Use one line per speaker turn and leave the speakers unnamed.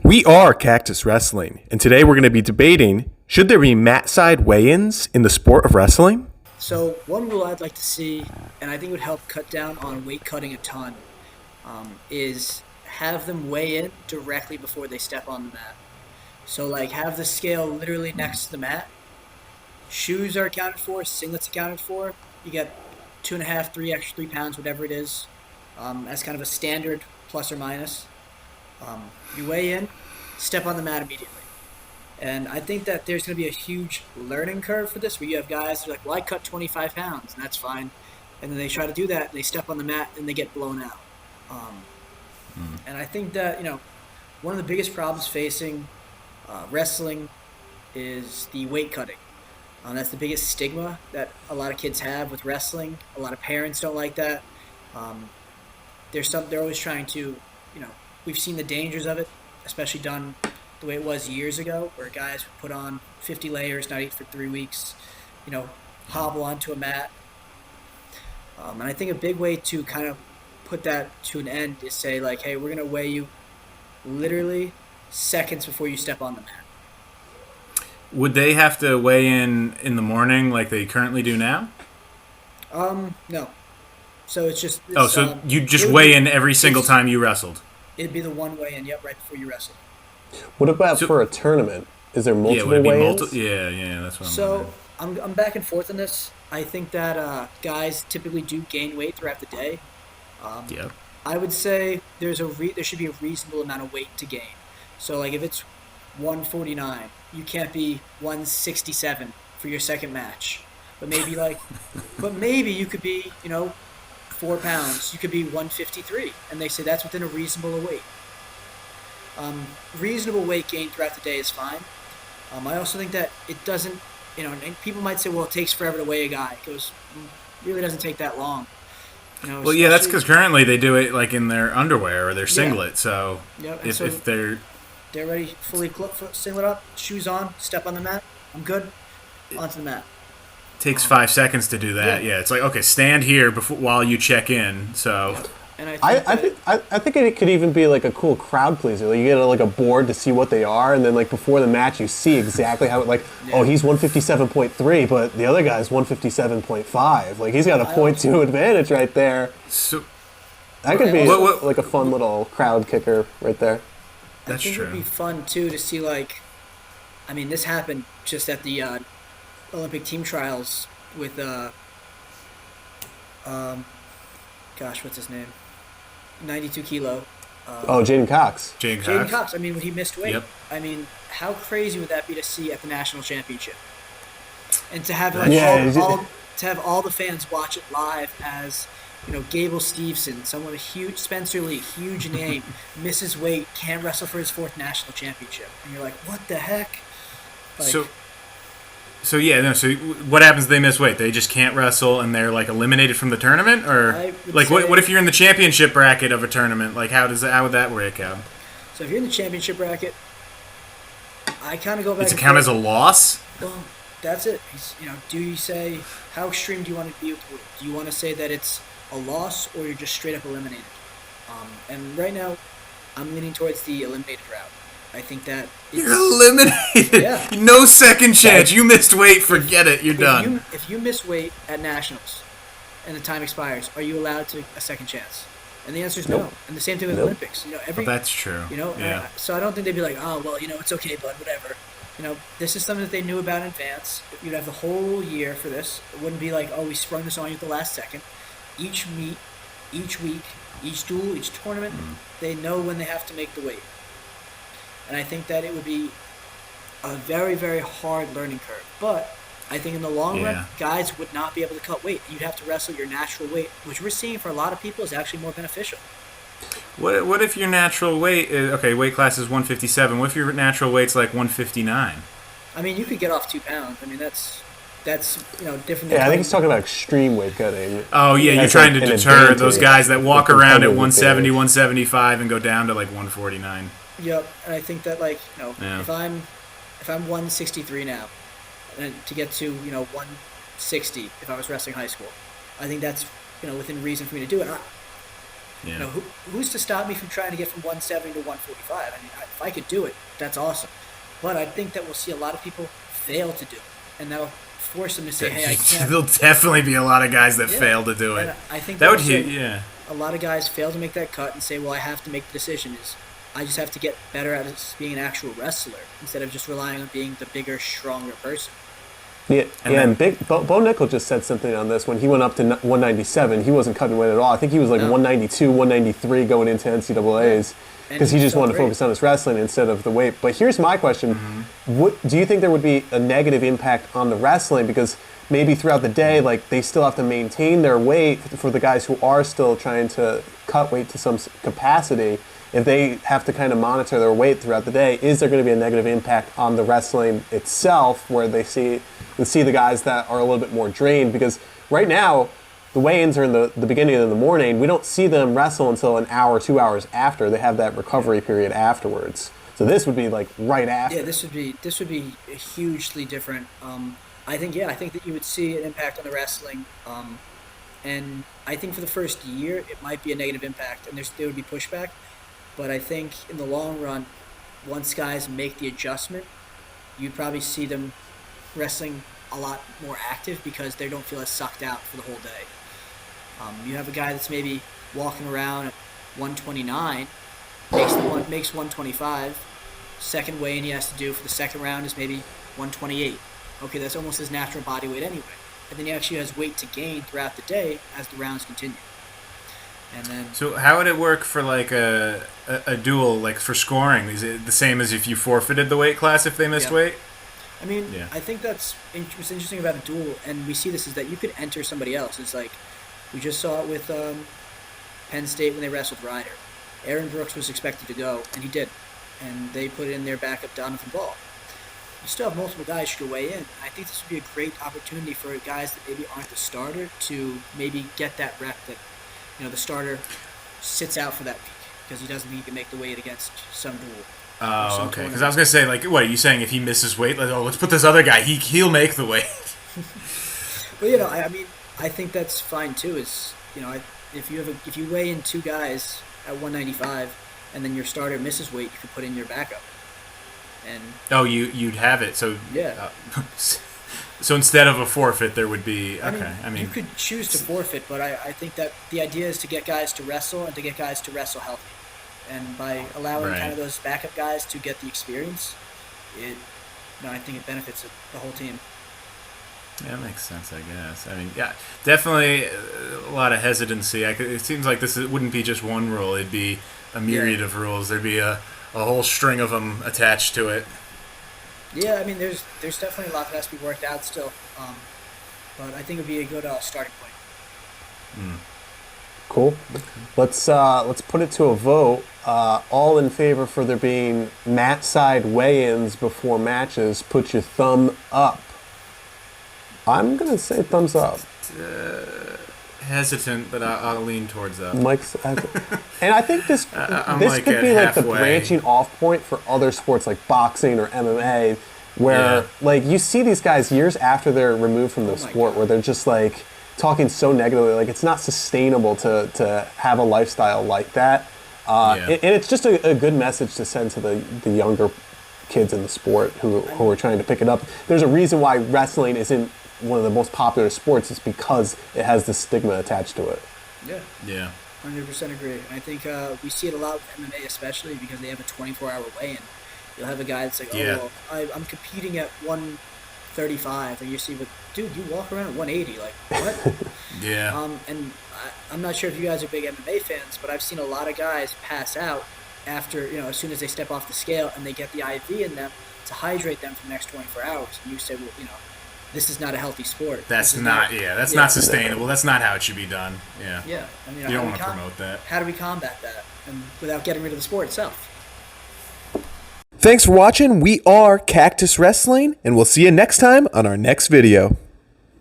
We are Cactus Wrestling, and today we're going to be debating, should there be mat-side weigh-ins in the sport of wrestling?
So one rule I'd like to see, and I think would help cut down on weight cutting a ton, is have them weigh in directly before they step on the mat. So like have the scale literally next to the mat. Shoes are accounted for, singlets accounted for. You get 2.5, 3 pounds, whatever it is, as kind of a standard plus or minus. You weigh in, step on the mat immediately. And I think that there's going to be a huge learning curve for this where you have guys who are like, well, I cut 25 pounds, and that's fine. And then they try to do that, and they step on the mat, and they get blown out. And I think that, one of the biggest problems facing wrestling is the weight cutting. That's the biggest stigma that a lot of kids have with wrestling. A lot of parents don't like that. They're always trying to, we've seen the dangers of it, especially done the way it was years ago, where guys would put on 50 layers, not eat for 3 weeks, hobble onto a mat. And I think a big way to kind of put that to an end is say, like, hey, we're going to weigh you literally seconds before you step on the mat.
Would they have to weigh in the morning like they currently do now?
No. So it's
you just weigh in every single time you wrestled?
It'd be the one weigh in, right before you wrestle.
What about for a tournament? Is there multiple weigh-ins?
Yeah, that's what I'm wondering.
I'm back and forth on this. I think that guys typically do gain weight throughout the day. I would say there should be a reasonable amount of weight to gain. So like if it's 149, you can't be 167 for your second match. But maybe you could be, 4 pounds. You could be 153, and they say that's within a reasonable weight. Reasonable weight gain throughout the day is fine. I also think that it doesn't, and people might say, well, it takes forever to weigh a guy. It goes, really doesn't take that long.
Well, yeah, that's because currently they do it like in their underwear or their singlet. So if they're
ready, fully singlet up, shoes on, step on the mat, I'm good, onto the mat.
Takes 5 seconds to do that. Yeah, it's like, okay, stand here while you check in. So,
and
I think it could even be like a cool crowd pleaser. Like you get like a board to see what they are, and then like before the match, you see exactly how oh, he's 157.3, but the other guy's 157.5. Like he's got a 0.2 advantage right there.
So
that could be like a fun little crowd kicker right there.
That's true.
It would be fun too to see this happened just at the Olympic team trials with what's his name? 92 kilo.
Jaden Cox.
Jaden Cox.
When he missed weight.
Yep.
How crazy would that be to see at the national championship? And to have all the fans watch it live as, Gable Steveson, someone huge, Spencer Lee, huge name, misses weight, can't wrestle for his 4th national championship. And you're like, what the heck?
So what happens if they miss weight? They just can't wrestle and they're like eliminated from the tournament, or what if you're in the championship bracket of a tournament? Like how would that work out?
So if you're in the championship bracket, I kind of go back.
Does it count as a loss?
Well, that's it. Do you say how extreme do you want to be with weight? Do you want to say that it's a loss or you're just straight up eliminated? And right now, I'm leaning towards the eliminated route. I think that
you're eliminated.
Yeah.
No second chance. You missed weight. Forget it. You're done.
If you miss weight at nationals and the time expires, are you allowed to a second chance? And the answer is no. And the same thing with Olympics.
That's true. Yeah.
So I don't think they'd be like, oh well, it's okay, bud, whatever. This is something that they knew about in advance. You'd have the whole year for this. It wouldn't be like, oh, we sprung this on you at the last second. Each meet, each week, each duel, each tournament, they know when they have to make the weight. And I think that it would be a very, very hard learning curve. But I think in the long run, guys would not be able to cut weight. You'd have to wrestle your natural weight, which we're seeing for a lot of people is actually more beneficial.
What if your natural weight weight class is 157? What if your natural weight's like 159?
You could get off 2 pounds. That's different.
Yeah, I think he's talking about extreme weight cutting.
Oh yeah, you're trying to deter those guys that walk around at 170, 175 and go down to like 149.
Yep, and I think that if I'm 163 now, and to get to 160 if I was wrestling high school, I think that's within reason for me to do it.
Yeah.
You know, who's to stop me from trying to get from 170 to 145? I mean, if I could do it, that's awesome. But I think that we'll see a lot of people fail to do it, and that'll force them to say, "Hey, I can't."
There'll definitely be a lot of guys that
Yeah.
fail to do it.
And I think
That would
also
yeah.
a lot of guys fail to make that cut and say, "Well, I have to make the decision. Is I just have to get better at being an actual wrestler instead of just relying on being the bigger, stronger person."
Yeah, and Bo Nickel just said something on this when he went up to 197. He wasn't cutting weight at all. I think he was like 192, 193 going into NCAA's because he just wanted to focus on his wrestling instead of the weight. But here's my question: do you think there would be a negative impact on the wrestling because maybe throughout the day, like they still have to maintain their weight for the guys who are still trying to cut weight to some capacity? If they have to kind of monitor their weight throughout the day, is there going to be a negative impact on the wrestling itself where they see the guys that are a little bit more drained? Because right now, the weigh-ins are in the beginning of the morning. We don't see them wrestle until an hour, 2 hours after. They have that recovery period afterwards. So this would be like right after.
Yeah, this would be hugely different. I think that you would see an impact on the wrestling. And I think for the first year, it might be a negative impact, and there would be pushback. But I think in the long run, once guys make the adjustment, you'd probably see them wrestling a lot more active because they don't feel as sucked out for the whole day. You have a guy that's maybe walking around at 129, makes 125. Second weigh-in he has to do for the second round is maybe 128. Okay, that's almost his natural body weight anyway. And then he actually has weight to gain throughout the day as the rounds continue. And then,
so how would it work for like a duel, like for scoring? Is it the same as if you forfeited the weight class if they missed weight?
I mean, I think what's interesting about a duel, and we see this, is that you could enter somebody else. It's like we just saw it with Penn State when they wrestled Ryder. Aaron Brooks was expected to go, and he did. And they put in their backup Donovan Ball. You still have multiple guys who could weigh in. I think this would be a great opportunity for guys that maybe aren't the starter to maybe get that rep that, you know, the starter sits out for that week because he doesn't think he can make the weight against some duel.
Oh, okay. Because I was gonna say, like, what are you saying? If he misses weight, like, let's put this other guy. He'll make the weight.
Well, you know, I mean, I think that's fine too. Is, you know, if you weigh in two guys at 195 and then your starter misses weight, you could put in your backup. And
you'd have it. So
yeah.
So instead of a forfeit, there would be
I mean, you could choose to forfeit, but I think that the idea is to get guys to wrestle and to get guys to wrestle healthy. And by allowing kind of those backup guys to get the experience, I think it benefits the whole team.
Yeah, that makes sense, I guess. I mean, yeah, definitely a lot of hesitancy. It seems like this wouldn't be just one rule. It'd be a myriad of rules. There'd be a whole string of them attached to it.
Yeah, I mean, there's definitely a lot that has to be worked out still. But I think it would be a good starting point.
Cool. Let's put it to a vote. All in favor for there being mat side weigh-ins before matches, put your thumb up. I'm gonna say thumbs up.
Hesitant, but I'll lean towards up.
Mike's, and I think this
like
could be like
halfway.
the branching off point for other sports like boxing or MMA, where like you see these guys years after they're removed from the sport, where they're just like talking so negatively, like it's not sustainable to have a lifestyle like that. And it's just a good message to send to the younger kids in the sport who are trying to pick it up. There's a reason why wrestling isn't one of the most popular sports. It's because it has this stigma attached to it.
Yeah. 100% agree. And I think we see it a lot with MMA, especially because they have a 24-hour weigh-in. You'll have a guy that's like, I'm competing at 135, and you see, dude, you walk around at 180. Like, what? And I'm not sure if you guys are big MMA fans, but I've seen a lot of guys pass out after, as soon as they step off the scale and they get the IV in them to hydrate them for the next 24 hours. And you say, well, this is not a healthy sport.
That's not sustainable. That's not how it should be done. Yeah.
Yeah. I mean,
you don't want to promote that.
How do we combat that and without getting rid of the sport itself?
Thanks for watching. We are Cactus Wrestling, and we'll see you next time on our next video.